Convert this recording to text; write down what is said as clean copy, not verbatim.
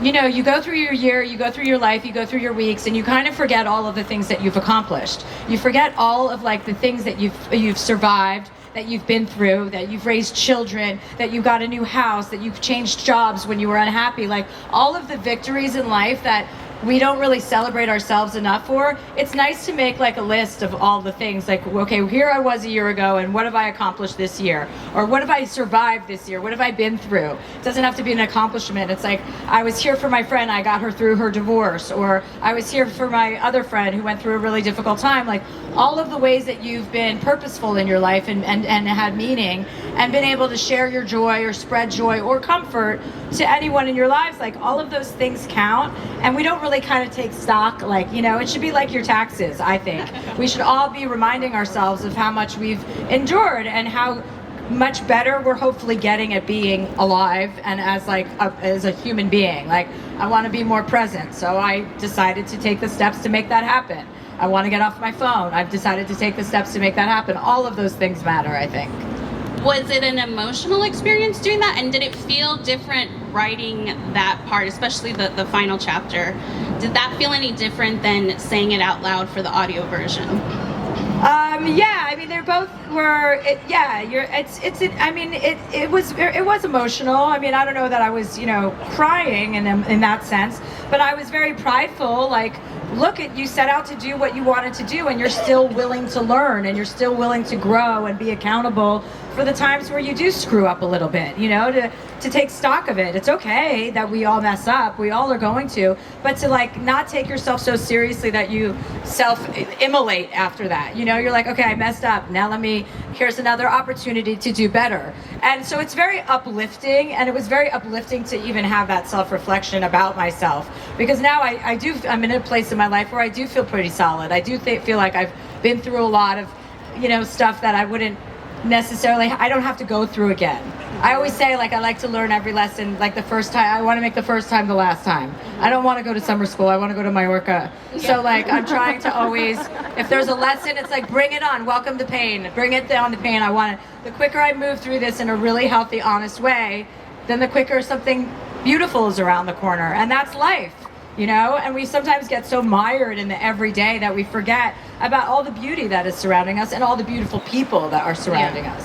you go through your year, you go through your life, you go through your weeks, and you kind of forget all of the things that you've accomplished. You forget all of like the things that you've survived, that you've been through, that you've raised children, that you got a new house, that you've changed jobs when you were unhappy, like all of the victories in life that we don't really celebrate ourselves enough for. It's nice to make like a list of all the things, like, okay, here I was a year ago, and what have I accomplished this year? Or what have I survived this year? What have I been through? It doesn't have to be an accomplishment. It's like, I was here for my friend, I got her through her divorce, or I was here for my other friend who went through a really difficult time. Like all of the ways that you've been purposeful in your life and had meaning, and been able to share your joy or spread joy or comfort to anyone in your lives, like all of those things count. And we don't really kind of take stock, like, it should be like your taxes. I think we should all be reminding ourselves of how much we've endured and how much better we're hopefully getting at being alive and as a human being. Like, I want to be more present, so I decided to take the steps to make that happen. I want to get off my phone. I've decided to take the steps to make that happen. All of those things matter, I think. Was it an emotional experience doing that? And did it feel different writing that part, especially the final chapter? Did that feel any different than saying it out loud for the audio version? Yeah, I mean, they're both were. It was emotional. I mean, I don't know that I was, crying in that sense, but I was very prideful. Like, look at you, set out to do what you wanted to do, and you're still willing to learn, and you're still willing to grow and be accountable for the times where you do screw up a little bit, to take stock of it. It's okay that we all mess up. We all are going to, but to like not take yourself so seriously that you self-immolate after that. You're like, okay, I messed up. Now here's another opportunity to do better. And so it's very uplifting, and it was very uplifting to even have that self-reflection about myself, because now I'm in a place in my life where I do feel pretty solid. I do feel like I've been through a lot of, stuff that I wouldn't necessarily, I don't have to go through again. I always say, like, I like to learn every lesson, like the first time, I want to make the first time the last time. I don't want to go to summer school, I want to go to Mallorca. So like, I'm trying to always, if there's a lesson, it's like, bring it on, welcome the pain, bring it on the pain. The quicker I move through this in a really healthy, honest way, then the quicker something beautiful is around the corner. And that's life. And we sometimes get so mired in the everyday that we forget about all the beauty that is surrounding us and all the beautiful people that are surrounding us.